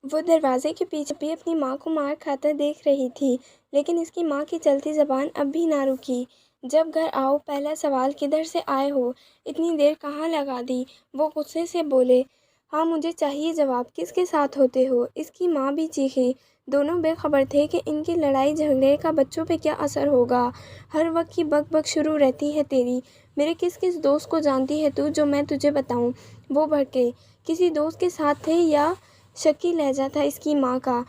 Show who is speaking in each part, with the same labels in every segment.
Speaker 1: وہ دروازے کے پیچھے بھی اپنی ماں کو مار کھاتا دیکھ رہی تھی، لیکن اس کی ماں کی چلتی زبان اب بھی نہ رکی۔ جب گھر آؤ پہلا سوال کدھر سے آئے ہو، اتنی دیر کہاں لگا دی؟ وہ غصے سے بولے۔ ہاں مجھے چاہیے جواب، کس کے ساتھ ہوتے ہو؟ اس کی ماں بھی چیخی۔ دونوں بے خبر تھے کہ ان کی لڑائی جھگڑے کا بچوں پہ کیا اثر ہوگا۔ ہر وقت کی بک بک شروع رہتی ہے تیری، میرے کس کس دوست کو جانتی ہے تو جو میں تجھے بتاؤں؟ وہ بھڑکے۔ کسی دوست کے ساتھ تھے یا شکی لہجہ تھا اس کی ماں کا؟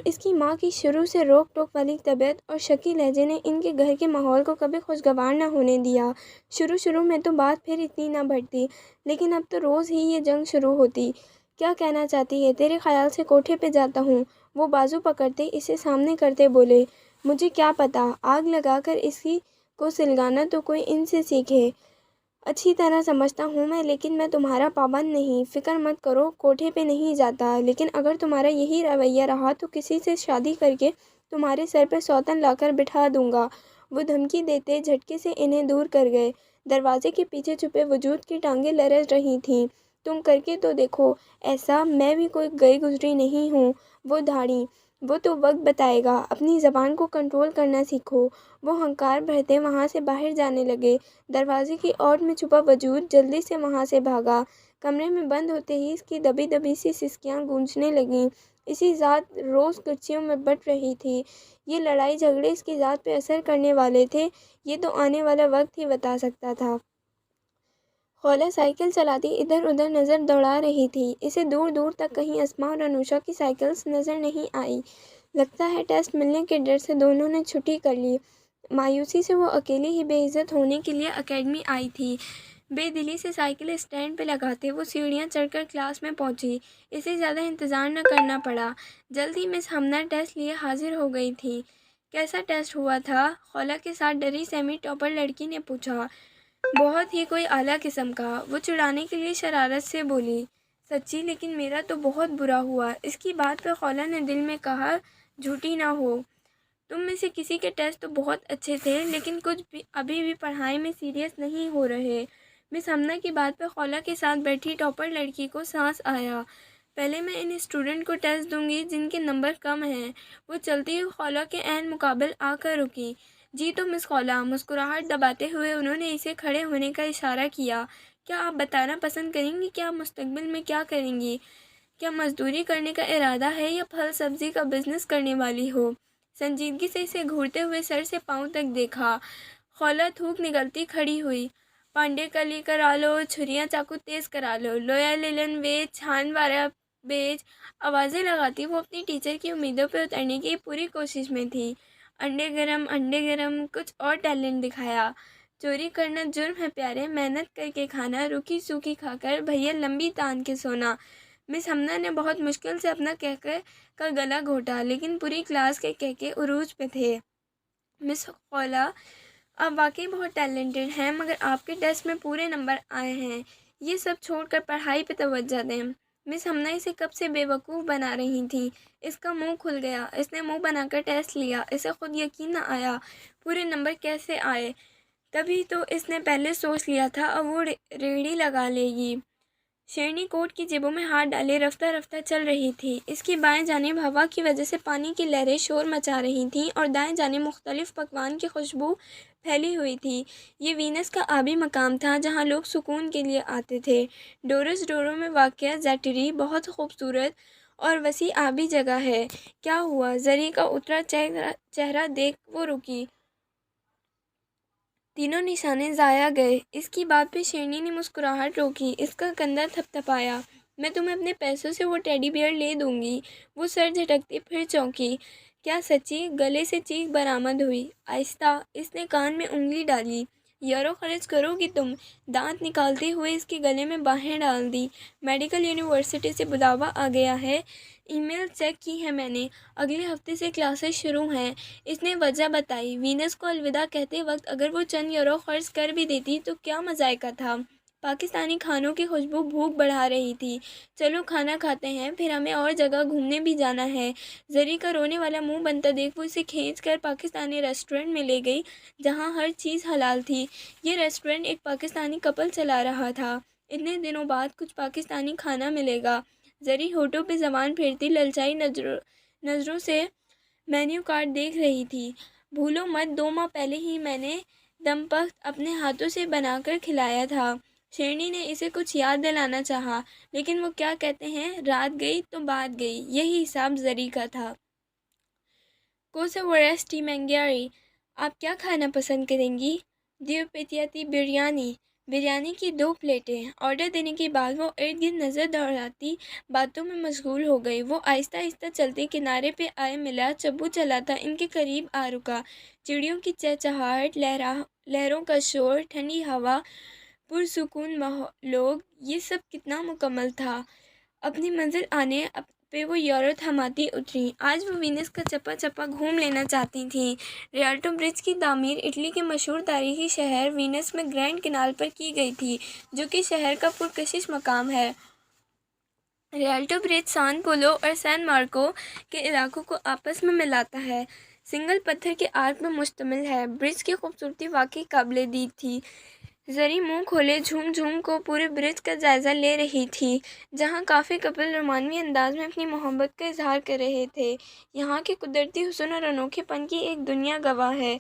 Speaker 1: اس کی ماں کی شروع سے روک ٹوک والی طبیعت اور شکی لہجے نے ان کے گھر کے ماحول کو کبھی خوشگوار نہ ہونے دیا۔ شروع میں تو بات پھر اتنی نہ بڑھتی، لیکن اب تو روز ہی یہ جنگ شروع ہوتی۔ کیا کہنا چاہتی ہے؟ تیرے خیال سے کوٹھے پہ جاتا ہوں؟ وہ بازو پکڑتے اسے سامنے کرتے بولے۔ مجھے کیا پتا، آگ لگا کر اسی کو سلگانا تو کوئی ان سے سیکھے۔ اچھی طرح سمجھتا ہوں میں، لیکن میں تمہارا پابند نہیں، فکر مت کرو، کوٹھے پہ نہیں جاتا، لیکن اگر تمہارا یہی رویہ رہا تو کسی سے شادی کر کے تمہارے سر پہ سوتن لا کر بٹھا دوں گا۔ وہ دھمکی دیتے جھٹکے سے انہیں دور کر گئے۔ دروازے کے پیچھے چھپے وجود کی ٹانگیں لرز رہی تھیں۔ تم کر کے تو دیکھو ایسا، میں بھی کوئی گئی گزری نہیں ہوں۔ وہ دھاڑی، وہ تو وقت بتائے گا، اپنی زبان کو کنٹرول کرنا سیکھو۔ وہ ہنکار بھرتے وہاں سے باہر جانے لگے۔ دروازے کی اوٹ میں چھپا وجود جلدی سے وہاں سے بھاگا۔ کمرے میں بند ہوتے ہی اس کی دبی دبی سی سسکیاں گونجنے لگیں۔ اسی ذات روز کرسیوں میں بٹ رہی تھی۔ یہ لڑائی جھگڑے اس کی ذات پہ اثر کرنے والے تھے، یہ تو آنے والا وقت ہی بتا سکتا تھا۔ خولہ سائیکل چلاتی ادھر ادھر نظر دوڑا رہی تھی۔ اسے دور دور تک کہیں اسماء اور انوشا کی سائیکلز نظر نہیں آئی۔ لگتا ہے ٹیسٹ ملنے کے ڈر سے دونوں نے چھٹی کر لی۔ مایوسی سے وہ اکیلی ہی بے عزت ہونے کے لیے اکیڈمی آئی تھی۔ بے دلی سے سائیکل اسٹینڈ پہ لگاتے وہ سیڑھیاں چڑھ کر کلاس میں پہنچی۔ اسے زیادہ انتظار نہ کرنا پڑا، جلد ہی مس ہمنا ٹیسٹ لیے حاضر ہو گئی تھی۔ کیسا ٹیسٹ ہوا تھا؟ خولہ کے ساتھ ڈری سیمی ٹاپر لڑکی نے پوچھا۔ بہت ہی کوئی اعلیٰ قسم کا، وہ چڑھانے کے لیے شرارت سے بولی۔ سچی؟ لیکن میرا تو بہت برا ہوا۔ اس کی بات پہ خولہ نے دل میں کہا، جھوٹی نہ ہو، تم میں سے کسی کے ٹیسٹ تو بہت اچھے تھے، لیکن کچھ بھی ابھی بھی پڑھائی میں سیریس نہیں ہو رہے۔ مس ہمنا کی بات پہ خولہ کے ساتھ بیٹھی ٹاپر لڑکی کو سانس آیا۔ پہلے میں ان اسٹوڈنٹ کو ٹیسٹ دوں گی جن کے نمبر کم ہیں۔ وہ چلتی ہوئی خولہ کے عین مقابل آ کر رکی۔ جی تو مس خولہ، مسکراہٹ دباتے ہوئے انہوں نے اسے کھڑے ہونے کا اشارہ کیا۔ کیا آپ بتانا پسند کریں گی کہ آپ مستقبل میں کیا کریں گی؟ کیا مزدوری کرنے کا ارادہ ہے یا پھل سبزی کا بزنس کرنے والی ہو؟ سنجیدگی سے اسے گھورتے ہوئے سر سے پاؤں تک دیکھا۔ خولہ تھوک نگلتی کھڑی ہوئی۔ پانڈے کلی کرا لو، چھریاں چاقو تیز کرا لو، لویا للن ویج، چھان وارا بیج، آوازیں لگاتی وہ اپنی ٹیچر کی امیدوں پہ اترنے کی پوری کوشش میں تھی۔ انڈے گرم، کچھ اور ٹیلنٹ دکھایا۔ چوری کرنا جرم ہے پیارے، محنت کر کے کھانا، روکھی سوکھی کھا کر بھیا لمبی تان کے سونا۔ مس ہمنا نے بہت مشکل سے اپنا کہکہ کا گلا گھونٹا، لیکن پوری کلاس کے کہکے عروج پہ تھے۔ مس خولہ، آپ واقعی بہت ٹیلنٹڈ ہیں، مگر آپ کے ٹیسٹ میں پورے نمبر آئے ہیں۔ یہ سب چھوڑ کر پڑھائی پہ توجہ دیں۔ مس ہمنا اسے کب سے بے وقوف بنا رہی تھیں۔ اس کا منہ کھل گیا۔ اس نے منہ بنا کر ٹیسٹ لیا۔ اسے خود یقین نہ آیا، پورے نمبر کیسے آئے؟ تبھی تو اس نے پہلے سوچ لیا تھا اب وہ ریڑھی لگا لے گی۔ شیرنی کوٹ کی جیبوں میں ہاتھ ڈالے رفتہ رفتہ چل رہی تھی۔ اس کی بائیں جانب ہوا کی وجہ سے پانی کی لہریں شور مچا رہی تھیں اور دائیں جانب مختلف پکوان کی خوشبو پھیلی ہوئی تھی۔ یہ وینس کا آبی مقام تھا جہاں لوگ سکون کے لیے آتے تھے۔ ڈورس ڈورو میں واقع زیٹری بہت خوبصورت اور وسیع آبی جگہ ہے۔ کیا ہوا؟ زری کا اترا چہرہ دیکھ وہ رکی۔ تینوں نشانے ضائع گئے۔ اس کی بات پہ شیرنی نے مسکراہٹ روکی۔ اس کا کندھا تھپ تھپایا۔ میں تمہیں اپنے پیسوں سے وہ ٹیڈی بیئر لے دوں گی۔ وہ سر جھٹکتی پھر چونکی۔ کیا سچی؟ گلے سے چیخ برآمد ہوئی۔ آہستہ، اس نے کان میں انگلی ڈالی۔ یورو خرچ کرو گی تم؟ دانت نکالتے ہوئے اس کے گلے میں باہیں ڈال دی۔ میڈیکل یونیورسٹی سے بلاوا آ گیا ہے، ای میل چیک کی ہے میں نے، اگلے ہفتے سے کلاسز شروع ہیں۔ اس نے وجہ بتائی۔ وینس کو الوداع کہتے وقت اگر وہ چند یورو خرچ کر بھی دیتی تو کیا مذائقہ تھا۔ پاکستانی کھانوں کی خوشبو بھوک بڑھا رہی تھی۔ چلو کھانا کھاتے ہیں، پھر ہمیں اور جگہ گھومنے بھی جانا ہے۔ زری کا رونے والا منہ بنتا دیکھ وہ اسے کھینچ کر پاکستانی ریسٹورنٹ میں لے گئی جہاں ہر چیز حلال تھی۔ یہ ریسٹورنٹ ایک پاکستانی کپل چلا رہا تھا۔ اتنے دنوں بعد کچھ پاکستانی کھانا ملے گا۔ زری ہونٹوں پہ زبان پھیرتی للچائی نظروں سے مینیو کارڈ دیکھ رہی تھی۔ بھولو مت 2 ماہ پہلے ہی میں نے دم پخت اپنے ہاتھوں سے بنا کر کھلایا تھا۔ شیرنی نے اسے کچھ یاد دلانا چاہا، لیکن وہ کیا کہتے ہیں، رات گئی تو بات گئی، یہی حساب زری کا تھا۔ کوسا ورسٹی مینگیاری، آپ کیا کھانا پسند کریں گی؟ دیوپتیاتی بریانی کی 2 پلیٹیں۔ آرڈر دینے کے بعد وہ ارد گرد نظر دوڑاتی باتوں میں مشغول ہو گئی۔ وہ آہستہ آہستہ چلتے کنارے پہ آئے ملا، چبو چلا تھا، ان کے قریب آ رکا۔ چڑیوں کی چہچہاہٹ، لہروں کا شور، ٹھنڈی ہوا، پرسکون لوگ، یہ سب کتنا مکمل تھا۔ اپنی منزل آنے پہ وہ یورو تھماتی اتری۔ آج وہ وینس کا چپا چپا گھوم لینا چاہتی تھیں۔ ریالٹو برج کی تعمیر اٹلی کے مشہور تاریخی شہر وینس میں گرینڈ کنال پر کی گئی تھی، جو کہ شہر کا پرکشش مقام ہے۔ ریالٹو برج سان پولو اور سین مارکو کے علاقوں کو آپس میں ملاتا ہے۔ سنگل پتھر کے آرک پر مشتمل ہے۔ برج کی خوبصورتی واقعی قابل دید تھی۔ زری منہ کھولے جھوم جھوم کو پورے برج کا جائزہ لے رہی تھی، جہاں کافی کپل رومانوی انداز میں اپنی محبت کا اظہار کر رہے تھے۔ یہاں کے قدرتی حسن اور انوکھے پن کی ایک دنیا گواہ ہے۔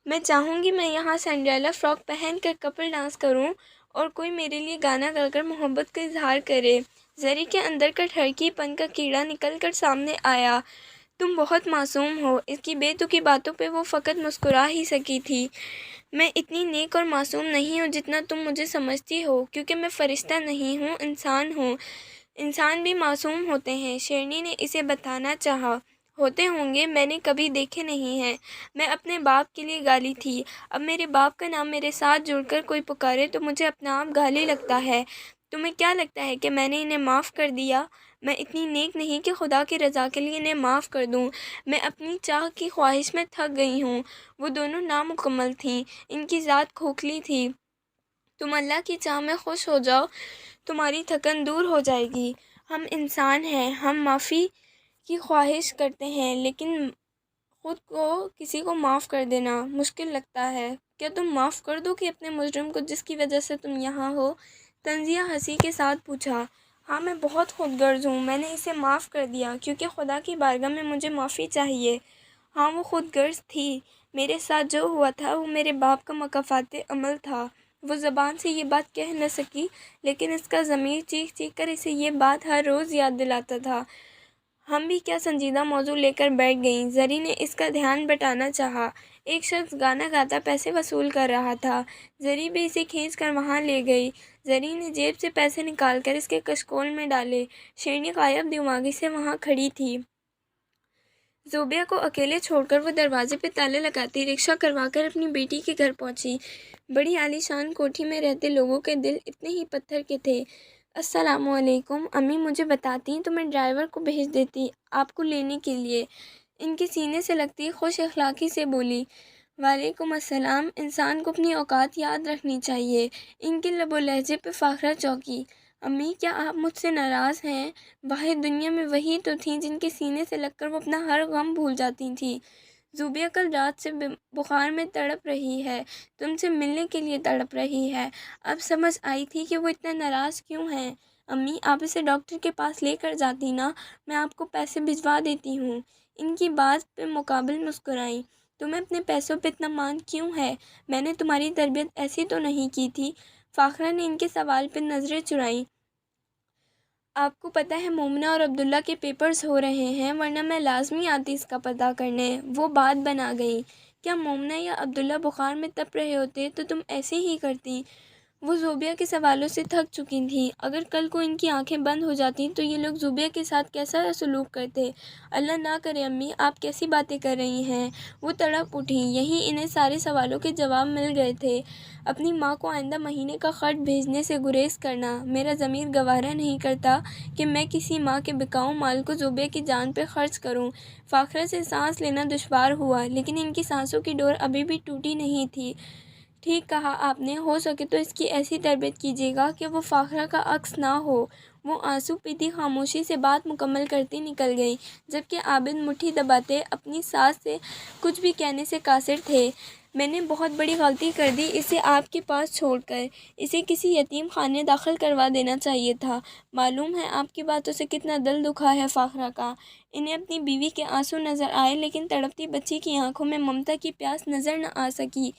Speaker 1: میں چاہوں گی میں یہاں سنڈریلا فراک پہن کر کپل ڈانس کروں اور کوئی میرے لیے گانا گا کر محبت کا اظہار کرے۔ زری کے اندر کا ٹھڑکی پن کا کیڑا نکل کر سامنے آیا۔ تم بہت معصوم ہو۔ اس کی بے تکی باتوں پہ وہ فقط مسکرا ہی سکی تھی۔ میں اتنی نیک اور معصوم نہیں ہوں جتنا تم مجھے سمجھتی ہو، کیونکہ میں فرشتہ نہیں ہوں، انسان ہوں۔ انسان بھی معصوم ہوتے ہیں، شیرنی نے اسے بتانا چاہا۔ ہوتے ہوں گے، میں نے کبھی دیکھے نہیں ہیں۔ میں اپنے باپ کے لیے گالی تھی۔ اب میرے باپ کا نام میرے ساتھ جڑ کر کوئی پکارے تو مجھے اپنا آپ گالی لگتا ہے۔ تمہیں کیا لگتا ہے کہ میں نے انہیں معاف کر دیا؟ میں اتنی نیک نہیں کہ خدا کی رضا کے لیے انہیں معاف کر دوں۔ میں اپنی چاہ کی خواہش میں تھک گئی ہوں۔ وہ دونوں نامکمل تھیں، ان کی ذات کھوکھلی تھی۔ تم اللہ کی چاہ میں خوش ہو جاؤ، تمہاری تھکن دور ہو جائے گی۔ ہم انسان ہیں، ہم معافی کی خواہش کرتے ہیں، لیکن خود کو کسی کو معاف کر دینا مشکل لگتا ہے۔ کیا تم معاف کر دو گی اپنے مجرم کو جس کی وجہ سے تم یہاں ہو؟ تنزیہ ہنسی کے ساتھ پوچھا۔ ہاں، میں بہت خود غرض ہوں۔ میں نے اسے معاف کر دیا کیونکہ خدا کی بارگاہ میں مجھے معافی چاہیے۔ ہاں، وہ خود غرض تھی۔ میرے ساتھ جو ہوا تھا وہ میرے باپ کا مکافات عمل تھا۔ وہ زبان سے یہ بات کہہ نہ سکی، لیکن اس کا ضمیر چیخ چیخ کر اسے یہ بات ہر روز یاد دلاتا تھا۔ ہم بھی کیا سنجیدہ موضوع لے کر بیٹھ گئیں۔ زری نے اس کا دھیان بٹانا چاہا۔ ایک شخص گانا گاتا پیسے وصول کر رہا تھا۔ زری بھی اسے کھینچ کر وہاں لے گئی۔ زری نے جیب سے پیسے نکال کر اس کے کشکول میں ڈالے۔ شیرنی غائب دماغی سے وہاں کھڑی تھی۔ زوبیہ کو اکیلے چھوڑ کر وہ دروازے پہ تالے لگاتی رکشہ کروا کر اپنی بیٹی کے گھر پہنچی۔ بڑی عالی شان کوٹھی میں رہتے لوگوں کے دل اتنے ہی پتھر کے تھے۔ السلام علیکم، امی مجھے بتاتیں تو میں ڈرائیور کو بھیج دیتی آپ کو لینے کے لیے، ان کے سینے سے لگتی خوش اخلاقی سے بولی۔ وعلیکم السلام۔ انسان کو اپنی اوقات یاد رکھنی چاہیے۔ ان کے لب و لہجے پہ فاخرہ چونکی۔ امی، کیا آپ مجھ سے ناراض ہیں؟ واحد دنیا میں وہی تو تھیں جن کے سینے سے لگ کر وہ اپنا ہر غم بھول جاتی تھیں۔ زوبیہ کل رات سے بخار میں تڑپ رہی ہے، تم سے ملنے کے لیے تڑپ رہی ہے۔ اب سمجھ آئی تھی کہ وہ اتنا ناراض کیوں ہیں۔ امی، آپ اسے ڈاکٹر کے پاس لے کر جاتی نا، میں آپ کو پیسے بھجوا دیتی ہوں۔ ان کی بات پہ مقابل مسکرائیں۔ تمہیں اپنے پیسوں پہ اتنا مان کیوں ہے؟ میں نے تمہاری تربیت ایسی تو نہیں کی تھی۔ فاخرہ نے ان کے سوال پہ نظریں چرائیں۔ آپ کو پتہ ہے مومنہ اور عبداللہ کے پیپرز ہو رہے ہیں، ورنہ میں لازمی آتی اس کا پتہ کرنے۔ وہ بات بنا گئی۔ کیا مومنہ یا عبداللہ بخار میں تپ رہے ہوتے تو تم ایسے ہی کرتی؟ وہ زوبیہ کے سوالوں سے تھک چکی تھیں۔ اگر کل کو ان کی آنکھیں بند ہو جاتیں تو یہ لوگ زوبیہ کے ساتھ کیسا سلوک کرتے؟ اللہ نہ کرے امی، آپ کیسی باتیں کر رہی ہیں؟ وہ تڑپ اٹھیں۔ یہیں انہیں سارے سوالوں کے جواب مل گئے تھے۔ اپنی ماں کو آئندہ مہینے کا خرچ بھیجنے سے گریز کرنا۔ میرا ضمیر گوارا نہیں کرتا کہ میں کسی ماں کے بکاؤ مال کو زوبیہ کی جان پہ خرچ کروں۔ فاخرہ سے سانس لینا دشوار ہوا، لیکن ان کی سانسوں کی ڈور ابھی بھی ٹوٹی نہیں تھی۔ ٹھیک کہا آپ نے، ہو سکے تو اس کی ایسی تربیت کیجیے گا کہ وہ فاخرہ کا عکس نہ ہو۔ وہ آنسو پیتی خاموشی سے بات مکمل کرتی نکل گئیں، جبکہ عابد مٹھی دباتے اپنی ساس سے کچھ بھی کہنے سے قاصر تھے۔ میں نے بہت بڑی غلطی کر دی اسے آپ کے پاس چھوڑ کر۔ اسے کسی یتیم خانے داخل کروا دینا چاہیے تھا۔ معلوم ہے آپ کی باتوں سے کتنا دل دکھا ہے فاخرہ کا۔ انہیں اپنی بیوی کے آنسو نظر آئے لیکن تڑپتی بچی کی آنکھوں میں ممتا کی پیاس نظر نہ آ سکی۔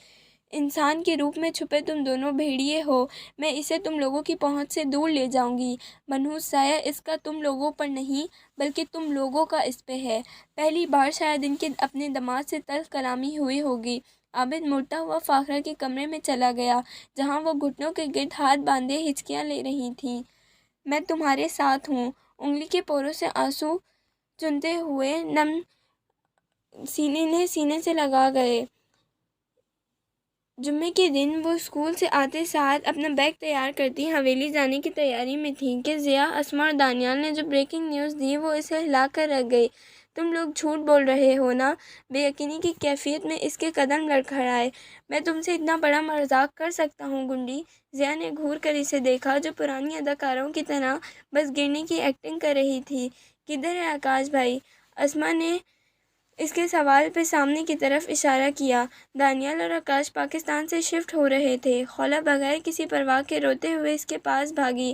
Speaker 1: انسان کے روپ میں چھپے تم دونوں بھیڑیے ہو، میں اسے تم لوگوں کی پہنچ سے دور لے جاؤں گی۔ منحوس سایہ اس کا تم لوگوں پر نہیں بلکہ تم لوگوں کا اس پہ ہے۔ پہلی بار شاید ان کے اپنے داماد سے تلخ کلامی ہوئی ہوگی۔ عابد مڑتا ہوا فاخرہ کے کمرے میں چلا گیا جہاں وہ گھٹنوں کے گرد ہاتھ باندھے ہچکیاں لے رہی تھی۔ میں تمہارے ساتھ ہوں۔ انگلی کے پوروں سے آنسو چنتے ہوئے نم سینے سے لگا گئے۔ جمعے کے دن وہ اسکول سے آتے ساتھ اپنا بیگ تیار کرتی حویلی جانے کی تیاری میں تھی کہ ضیا، اسما اور دانیال نے جو بریکنگ نیوز دی وہ اسے ہلا کر رکھ گئی۔ تم لوگ جھوٹ بول رہے ہو نا؟ بے یقینی کی کیفیت میں اس کے قدم لڑکھڑائے۔ میں تم سے اتنا بڑا مذاق کر سکتا ہوں گنڈی؟ ضیا نے گھور کر اسے دیکھا جو پرانی اداکاروں کی طرح بس گرنے کی ایکٹنگ کر رہی تھی۔ کدھر ہے آکاش بھائی؟ اسما نے اس کے سوال پہ سامنے کی طرف اشارہ کیا۔ دانیال اور آکاش پاکستان سے شفٹ ہو رہے تھے۔ خولہ بغیر کسی پرواہ کے روتے ہوئے اس کے پاس بھاگی۔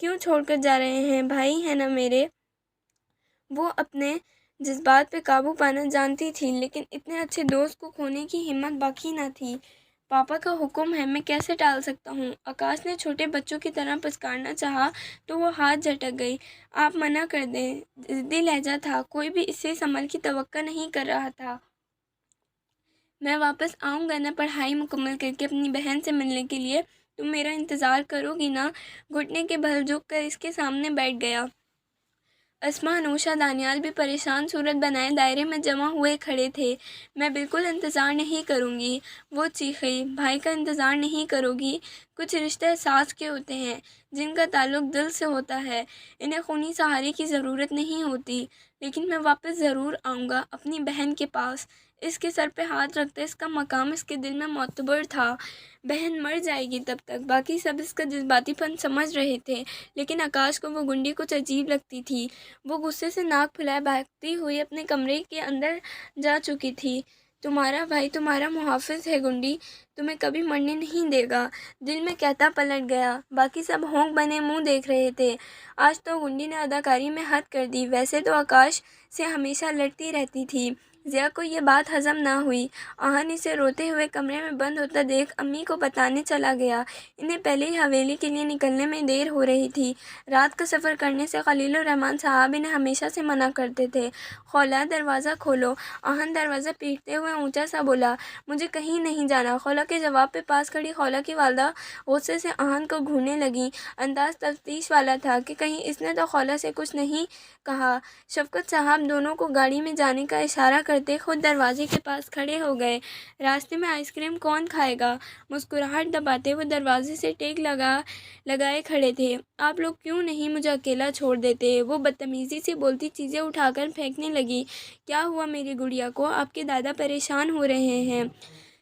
Speaker 1: کیوں چھوڑ کر جا رہے ہیں؟ بھائی ہیں نا میرے۔ وہ اپنے جذبات پہ قابو پانا جانتی تھی لیکن اتنے اچھے دوست کو کھونے کی ہمت باقی نہ تھی۔ پاپا کا حکم ہے، میں کیسے ٹال سکتا ہوں؟ آکاش نے چھوٹے بچوں کی طرح پچکارنا چاہا تو وہ ہاتھ جھٹک گئی۔ آپ منع کر دیں۔ ضدی لہجہ تھا، کوئی بھی اس سے اس عمل کی توقع نہیں کر رہا تھا۔ میں واپس آؤں گا نا پڑھائی مکمل کر کے اپنی بہن سے ملنے کے لیے؟ تم میرا انتظار کرو گی نا؟ گھٹنے کے بل جھک کر اس کے سامنے بیٹھ گیا۔ اسما، انوشا، دانیال بھی پریشان صورت بنائے دائرے میں جمع ہوئے کھڑے تھے۔ میں بالکل انتظار نہیں کروں گی، وہ چیخی۔ بھائی کا انتظار نہیں کرو گی؟ کچھ رشتے احساس کے ہوتے ہیں جن کا تعلق دل سے ہوتا ہے، انہیں خونی سہارے کی ضرورت نہیں ہوتی۔ لیکن میں واپس ضرور آؤں گا اپنی بہن کے پاس۔ اس کے سر پہ ہاتھ رکھتے اس کا مقام اس کے دل میں معتبر تھا۔ بہن مر جائے گی تب تک۔ باقی سب اس کا جذباتی پن سمجھ رہے تھے لیکن آکاش کو وہ گنڈی کچھ عجیب لگتی تھی۔ وہ غصے سے ناک پھلائے بھاگتی ہوئی اپنے کمرے کے اندر جا چکی تھی۔ تمہارا بھائی تمہارا محافظ ہے گنڈی، تمہیں کبھی مرنے نہیں دے گا، دل میں کہتا پلٹ گیا۔ باقی سب ہونک بنے منہ دیکھ رہے تھے۔ آج تو گنڈی نے اداکاری میں حد کر دی۔ ویسے تو آکاش سے ہمیشہ لڑتی رہتی تھی۔ ضیا کو یہ بات ہضم نہ ہوئی۔ آہن اسے روتے ہوئے کمرے میں بند ہوتا دیکھ امی کو بتانے چلا گیا۔ انہیں پہلے ہی حویلی کے لیے نکلنے میں دیر ہو رہی تھی۔ رات کا سفر کرنے سے خلیل الرحمن صاحب انہیں ہمیشہ سے منع کرتے تھے۔ خولا، دروازہ کھولو۔ آہن دروازہ پیٹتے ہوئے اونچا سا بولا، مجھے کہیں نہیں جانا۔ خولا کے جواب پہ پاس کھڑی خولا کی والدہ غصے سے آہن کو گھورنے لگیں۔ انداز تفتیش والا تھا کہ کہیں اس نے تو خولا سے کچھ نہیں کہا۔ شفقت صاحب دونوں کو گاڑی میں جانے کا اشارہ کرتے خود دروازے کے پاس کھڑے ہو گئے۔ راستے میں آئس کریم کون کھائے گا؟ مسکراہٹ دباتے وہ دروازے سے ٹیک لگائے کھڑے تھے۔ آپ لوگ کیوں نہیں مجھے اکیلا چھوڑ دیتے؟ وہ بدتمیزی سے بولتی چیزیں اٹھا کر پھینکنے لگی۔ کیا ہوا میری گڑیا کو؟ آپ کے دادا پریشان ہو رہے ہیں۔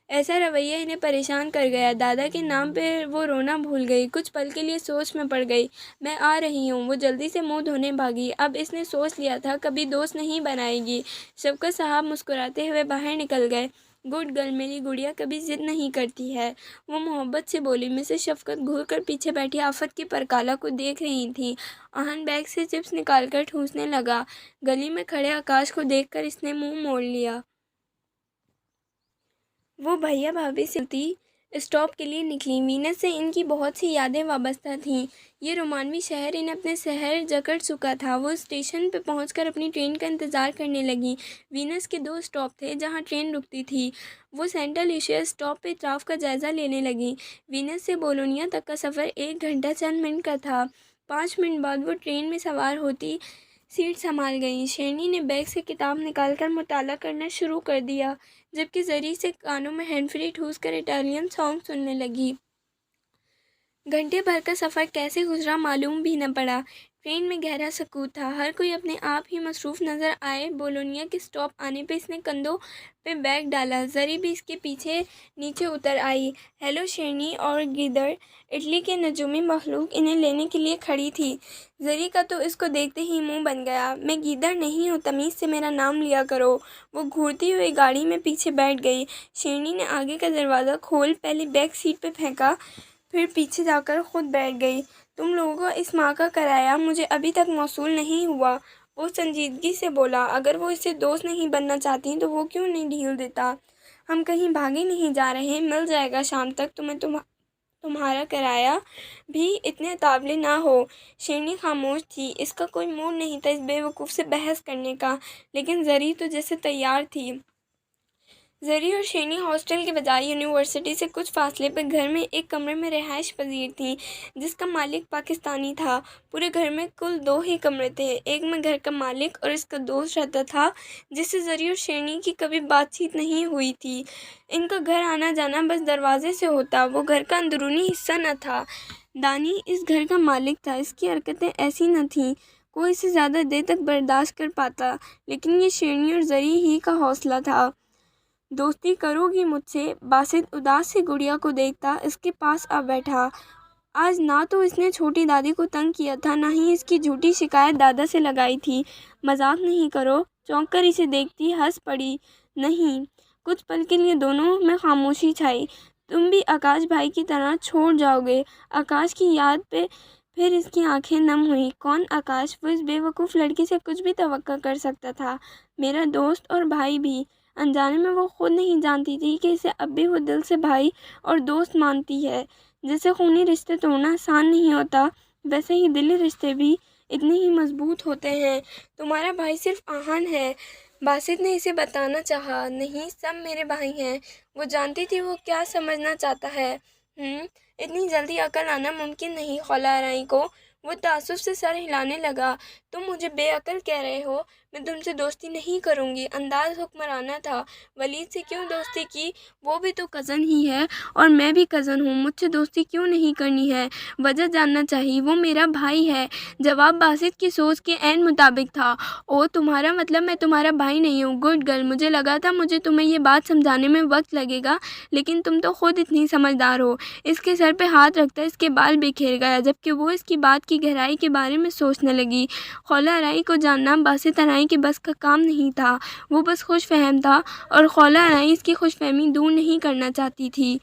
Speaker 1: ایسا رویہ انہیں پریشان کر گیا۔ دادا کے نام پہ وہ رونا بھول گئی۔ کچھ پل کے لیے سوچ میں پڑ گئی۔ میں آ رہی ہوں۔ وہ جلدی سے منہ دھونے بھاگی۔ اب اس نے سوچ لیا تھا کبھی دوست نہیں بنائے گی۔ شفقت صاحب مسکراتے ہوئے باہر نکل گئے۔ گڈ گرل، میری گڑیا کبھی ضد نہیں کرتی ہے، وہ محبت سے بولی۔ مسز شفقت گھور کر پیچھے بیٹھی آفت کی پرکالہ کو دیکھ رہی تھیں۔ آہن بیگ سے چپس نکال کر ٹھوسنے لگا۔ گلی میں کھڑے آکاش کو دیکھ کر اس نے منہ موڑ لیا۔ وہ بھیا بھابھی سے ملتی اسٹاپ کے لیے نکلی۔ وینس سے ان کی بہت سی یادیں وابستہ تھیں۔ یہ رومانوی شہر انہیں اپنے شہر جکڑ چکا تھا۔ وہ اسٹیشن پہ پہنچ کر اپنی ٹرین کا انتظار کرنے لگیں۔ وینس کے 2 اسٹاپ تھے جہاں ٹرین رکتی تھی۔ وہ سینٹرل ایشیا اسٹاپ پہ اطراف کا جائزہ لینے لگیں۔ وینس سے بولونیا تک کا سفر 1 گھنٹہ چند منٹ کا تھا۔ 5 منٹ بعد وہ ٹرین میں سوار ہوتی سیٹ سنبھال گئیں۔ شیرنی نے بیگ سے کتاب نکال کر مطالعہ کرنا شروع کر دیا جبکہ ذرے سے کانوں میں ہینڈ فری ٹھوس کر اٹالین سانگ سننے لگی۔ گھنٹے بھر کا سفر کیسے گزرا معلوم بھی نہ پڑا۔ ٹرین میں گہرا سکوت تھا، ہر کوئی اپنے آپ ہی مصروف نظر آئے۔ بولونیا کے اسٹاپ آنے پہ اس نے کندھوں پہ بیگ ڈالا، زری بھی اس کے پیچھے نیچے اتر آئی۔ ہیلو شیرنی اور گیدڑ، اٹلی کے نجومی مخلوق انہیں لینے کے لیے کھڑی تھی۔ زری کا تو اس کو دیکھتے ہی منہ بن گیا۔ میں گیدڑ نہیں ہوں، تمیز سے میرا نام لیا کرو۔ وہ گھورتی ہوئی گاڑی میں پیچھے بیٹھ گئی۔ شیرنی نے آگے کا دروازہ کھول پہلے بیک سیٹ پہ پھینکا، پھر پیچھے جا کر خود بیٹھ گئی۔ تم لوگوں کو اس ماہ کا کرایہ مجھے ابھی تک موصول نہیں ہوا، وہ سنجیدگی سے بولا۔ اگر وہ اس سے دوست نہیں بننا چاہتی تو وہ کیوں نہیں ڈھیل دیتا؟ ہم کہیں بھاگے نہیں جا رہے، مل جائے گا شام تک تمہیں تمہارا کرایہ بھی۔ اتنے تاولے نہ ہو۔ شیرنی خاموش تھی، اس کا کوئی موڈ نہیں تھا اس بے وقوف سے بحث کرنے کا، لیکن زری تو جیسے تیار تھی۔ زری اور شیرنی ہاسٹل کے بجائے یونیورسٹی سے کچھ فاصلے پر گھر میں ایک کمرے میں رہائش پذیر تھیں، جس کا مالک پاکستانی تھا۔ پورے گھر میں کل 2 ہی کمرے تھے، ایک میں گھر کا مالک اور اس کا دوست رہتا تھا، جس سے زری اور شیرنی کی کبھی بات چیت نہیں ہوئی تھی۔ ان کا گھر آنا جانا بس دروازے سے ہوتا، وہ گھر کا اندرونی حصہ نہ تھا۔ دانی اس گھر کا مالک تھا، اس کی حرکتیں ایسی نہ تھیں کوئی اسے زیادہ دیر تک برداشت کر پاتا، لیکن یہ شیرنی اور زری ہی کا حوصلہ تھا۔ دوستی کرو گی مجھ سے؟ باسط اداس سے گڑیا کو دیکھتا اس کے پاس آ بیٹھا۔ آج نہ تو اس نے چھوٹی دادی کو تنگ کیا تھا، نہ ہی اس کی جھوٹی شکایت دادا سے لگائی تھی۔ مذاق نہیں کرو؟ چونک کر اسے دیکھتی ہنس پڑی۔ نہیں۔ کچھ پل کے لیے دونوں میں خاموشی چھائی۔ تم بھی آکاش بھائی کی طرح چھوڑ جاؤ گے؟ آکاش کی یاد پہ پھر اس کی آنکھیں نم ہوئیں۔ کون آکاش؟ وہ اس بے وقوف لڑکی سے کچھ بھی توقع کر سکتا تھا، میرا دوست اور بھائی بھی۔ انجانے میں وہ خود نہیں جانتی تھی کہ اسے اب بھی وہ دل سے بھائی اور دوست مانتی ہے۔ جیسے خونی رشتے توڑنا آسان نہیں ہوتا، ویسے ہی دلی رشتے بھی اتنے ہی مضبوط ہوتے ہیں۔ تمہارا بھائی صرف آہن ہے، باسط نے اسے بتانا چاہا۔ نہیں، سب میرے بھائی ہیں۔ وہ جانتی تھی وہ کیا سمجھنا چاہتا ہے۔ اتنی جلدی عقل آنا ممکن نہیں خالہ آرائی کو۔ وہ تعصب سے سر ہلانے لگا۔ تم مجھے بے عقل کہہ رہے ہو؟ میں تم سے دوستی نہیں کروں گی۔ انداز حکمرانہ تھا۔ ولید سے کیوں دوستی کی؟ وہ بھی تو کزن ہی ہے اور میں بھی کزن ہوں، مجھ سے دوستی کیوں نہیں کرنی ہے؟ وجہ جاننا چاہیے، وہ میرا بھائی ہے۔ جواب باسط کی سوچ کے عین مطابق تھا۔ او، تمہارا مطلب میں تمہارا بھائی نہیں ہوں؟ گڈ گرل، مجھے لگا تھا مجھے تمہیں یہ بات سمجھانے میں وقت لگے گا، لیکن تم تو خود اتنی سمجھدار ہو۔ اس کے سر پہ ہاتھ رکھتا اس کے بال بکھیر گیا، جبکہ وہ اس کی بات کی گہرائی کے بارے میں سوچنے لگی۔ خالہ آرائی کو جاننا باسط آرائی کے بس کا کام نہیں تھا، وہ بس خوش فہم تھا اور خالہ آرائی اس کی خوش فہمی دور نہیں کرنا چاہتی تھی۔